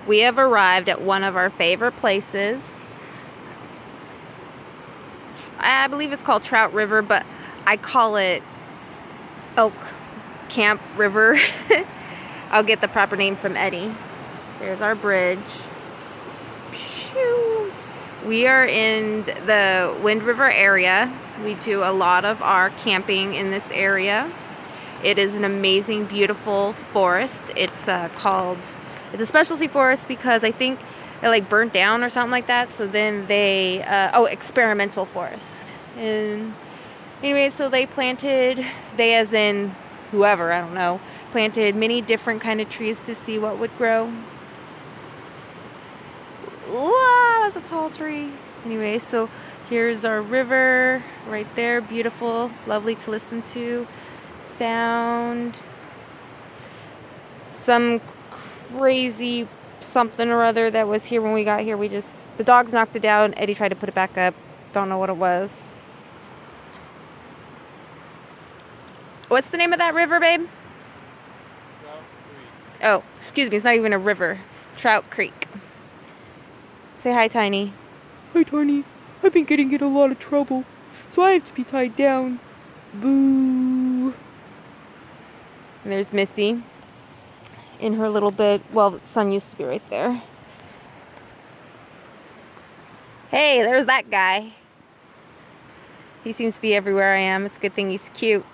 We have arrived at one of our favorite places. I believe it's called Trout River, but I call it Elk Camp River. I'll get the proper name from Eddie. There's our bridge. Pew. We are in the Wind River area. We do a lot of our camping in this area. It is an amazing, beautiful forest. It's it's a specialty forest because I think it like burnt down or something like that. So then they, experimental forest. And anyway, so they as in whoever, I don't know, planted many different kind of trees to see what would grow. Wow, that's a tall tree. Anyway, so here's our river right there. Beautiful, lovely to listen to. Sound. Some crazy something or other that was here when we got here. The dogs knocked it down. Eddie tried to put it back up. Don't know what it was. What's the name of that river, babe? Trout Creek. Oh, excuse me. It's not even a river. Trout Creek. Say hi, Tiny. Hi, Tiny. I've been getting in a lot of trouble, so I have to be tied down. Boo. And there's Missy in her little bed. Well, the sun used to be right there. Hey, there's that guy. He seems to be everywhere I am. It's a good thing he's cute.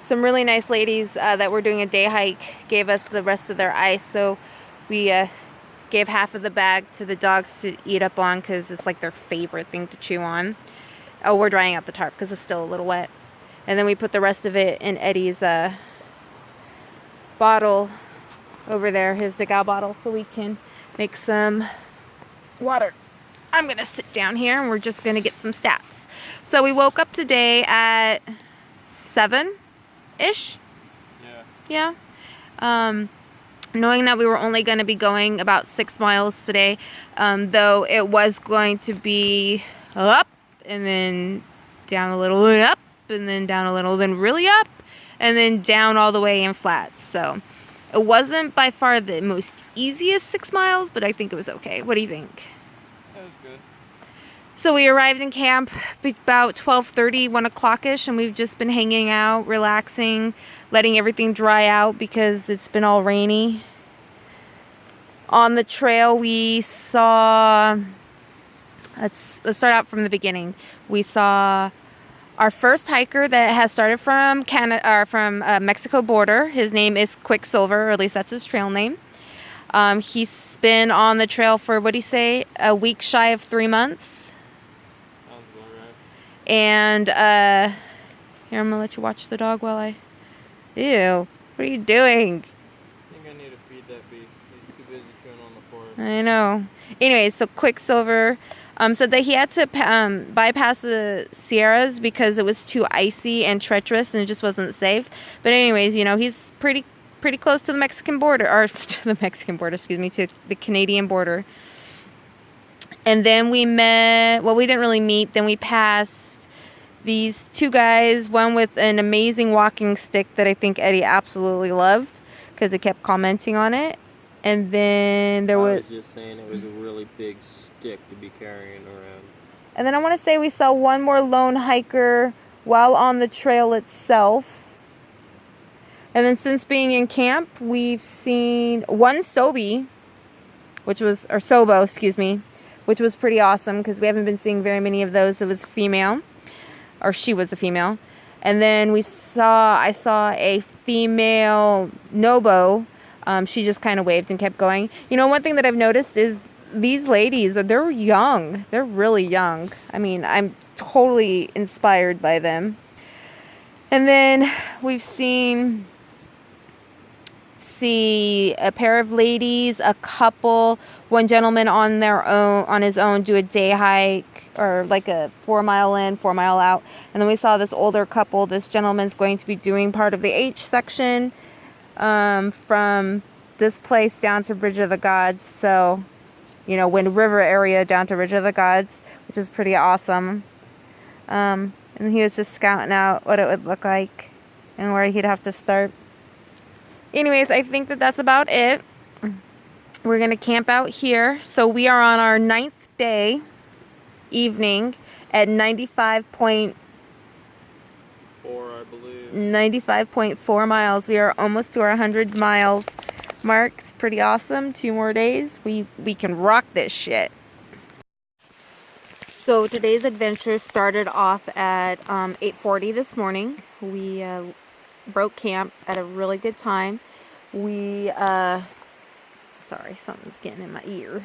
Some really nice ladies that were doing a day hike gave us the rest of their ice. So we gave half of the bag to the dogs to eat up on because it's like their favorite thing to chew on. Oh, we're drying out the tarp because it's still a little wet. And then we put the rest of it in Eddie's bottle over there, his Degal bottle, so we can make some water. I'm going to sit down here and we're just going to get some stats. So we woke up today at 7-ish. Yeah. Yeah. Knowing that we were only going to be going about 6 miles today, though it was going to be up and then down a little and up and then down a little, then really up and then down all the way and flat. So it wasn't by far the most easiest 6 miles, but I think it was okay. What do you think? That was good. So we arrived in camp about 12:30, 1 o'clock-ish, and we've just been hanging out, relaxing, letting everything dry out because it's been all rainy. On the trail, we saw, let's start out from the beginning. We saw our first hiker that has started from Mexico border. His name is Quicksilver, or at least that's his trail name. He's been on the trail for, what do you say, a week shy of 3 months. Sounds about right. And here, I'm gonna let you watch the dog while I. Ew! What are you doing? I think I need to feed that beast. He's too busy chewing on the fork. I know. Anyways, so Quicksilver said that he had to bypass the Sierras because it was too icy and treacherous and it just wasn't safe. But anyways, you know, he's pretty close to the Mexican border, or to the Mexican border, excuse me, to the Canadian border. And then we met, well, we didn't really meet, then we passed these two guys, one with an amazing walking stick that I think Eddie absolutely loved because he kept commenting on it. And then there was just saying it was a really big stick to be carrying around. And then I want to say we saw one more lone hiker while on the trail itself. And then since being in camp, we've seen one Sobo, which was pretty awesome because we haven't been seeing very many of those. It was female, or she was a female. And then I saw a female Nobo. She just kind of waved and kept going. You know, one thing that I've noticed is these ladies, they're young. They're really young. I mean, I'm totally inspired by them. And then we've seen a pair of ladies, a couple, one gentleman on his own do a day hike, or like a 4 mile in, 4 mile out. And then we saw this older couple. This gentleman's going to be doing part of the H section from this place down to Bridge of the Gods. So, you know, Wind River area down to Bridge of the Gods, which is pretty awesome. And he was just scouting out what it would look like and where he'd have to start. Anyways, I think that that's about it. We're going to camp out here. So we are on our 9th day evening at 95.4 miles. We are almost to our 100 miles mark. It's pretty awesome. 2 more days. We can rock this shit. So today's adventure started off at 8:40 this morning. We broke camp at a really good time. We sorry, something's getting in my ear.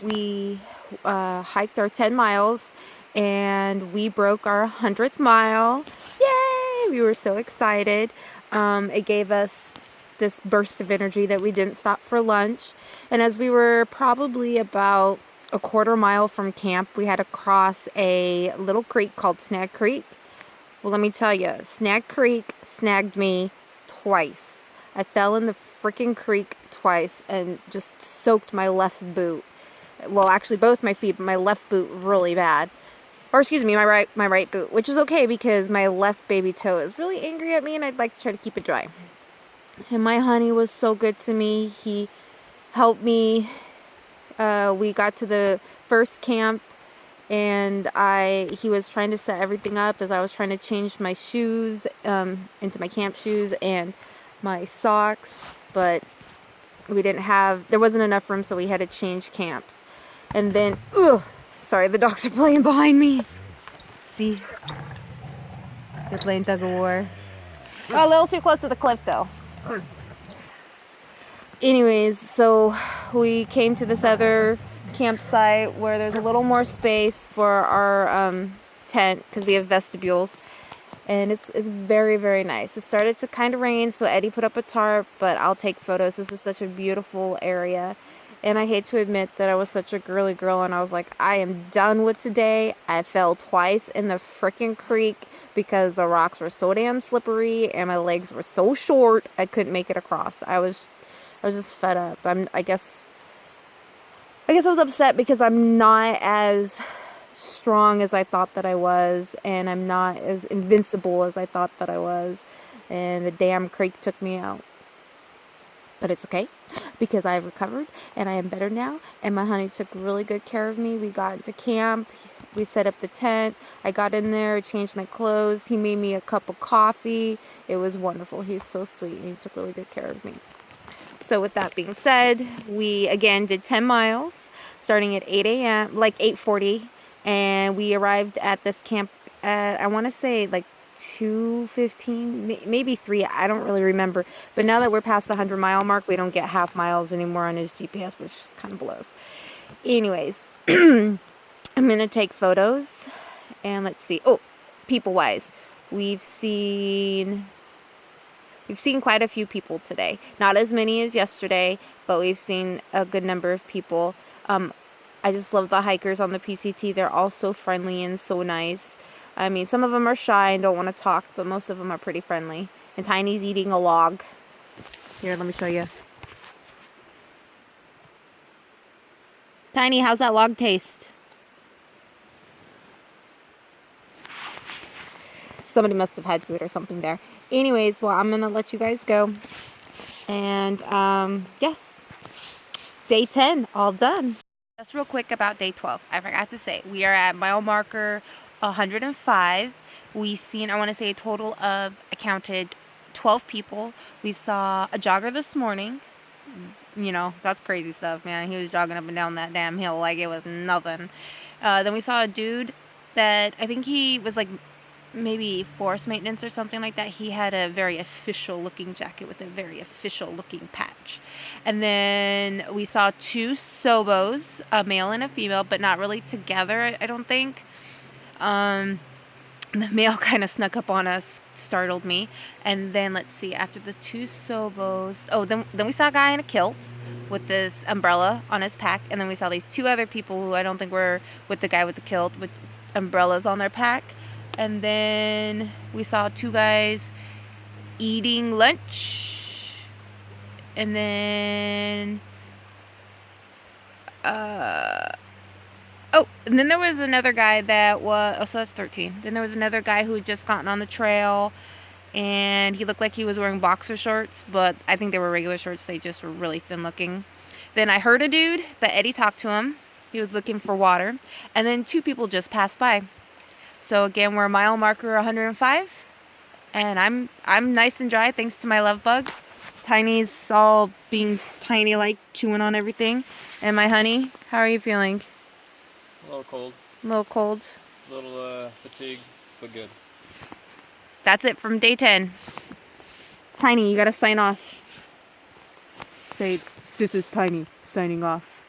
We hiked our 10 miles and we broke our 100th mile. Yay! We were so excited. It gave us this burst of energy that we didn't stop for lunch. And as we were probably about a quarter mile from camp, we had to cross a little creek called Snag Creek. Well, let me tell you, Snag Creek snagged me twice. I fell in the freaking creek twice and just soaked my left boot. Well, actually both my feet, but my left boot really bad. Or excuse me, my right boot, which is okay because my left baby toe is really angry at me and I'd like to try to keep it dry. And my honey was so good to me. He helped me. We got to the first camp and he was trying to set everything up as I was trying to change my shoes into my camp shoes and my socks, but there wasn't enough room, so we had to change camps. And then, sorry, the dogs are playing behind me. See? They're playing tug of war. Oh, a little too close to the cliff, though. Anyways, so we came to this other campsite where there's a little more space for our tent because we have vestibules. And it's very, very nice. It started to kind of rain, so Eddie put up a tarp, but I'll take photos. This is such a beautiful area. And I hate to admit that I was such a girly girl, and I was like, I am done with today. I fell twice in the freaking creek because the rocks were so damn slippery and my legs were so short, I couldn't make it across. I was just fed up. I guess I was upset because I'm not as strong as I thought that I was, and I'm not as invincible as I thought that I was, and the damn creek took me out. But it's okay because I've recovered and I am better now, and my honey took really good care of me. We got into camp, we set up the tent, I got in there, changed my clothes, he made me a cup of coffee. It was wonderful. He's so sweet and he took really good care of me. So with that being said, we again did 10 miles starting at 8 a.m., like 8:40, and we arrived at this camp at, I want to say, like 2:15, maybe 3. I don't really remember. But now that we're past the 100-mile mark, we don't get half miles anymore on his GPS, which kind of blows. Anyways, I'm going to take photos, and let's see. Oh, people-wise, we've seen quite a few people today. Not as many as yesterday, but we've seen a good number of people. I just love the hikers on the PCT. They're all so friendly and so nice. I mean, some of them are shy and don't want to talk, but most of them are pretty friendly. And Tiny's eating a log. Here, let me show you. Tiny, how's that log taste? Somebody must have had food or something there. Anyways, well, I'm going to let you guys go. And, yes. Day 10, all done. Just real quick about day 12. I forgot to say, we are at mile marker 105. We seen, I want to say, a total of, I counted 12 people. We saw a jogger this morning. You know, that's crazy stuff, man. He was jogging up and down that damn hill like it was nothing. Then we saw a dude that I think he was like maybe forest maintenance or something like that. He had a very official looking jacket with a very official looking patch. And then we saw 2 Sobos, a male and a female, but not really together, I don't think. The male kind of snuck up on us, startled me. And then let's see, after the 2 Sobos, then we saw a guy in a kilt with this umbrella on his pack. And then we saw these 2 other people who I don't think were with the guy with the kilt with umbrellas on their pack. And then we saw 2 guys eating lunch. And then and then there was another guy that was, so that's 13. Then there was another guy who had just gotten on the trail, and he looked like he was wearing boxer shorts, but I think they were regular shorts. They just were really thin looking. Then I heard a dude, but Eddie talked to him. He was looking for water. And then 2 people just passed by. So again, we're mile marker 105. And I'm nice and dry thanks to my love bug. Tiny's all being tiny, like chewing on everything. And my honey, how are you feeling? A little cold. A little cold. A little fatigued, but good. That's it from day 10. Tiny, you gotta sign off. Say, this is Tiny, signing off.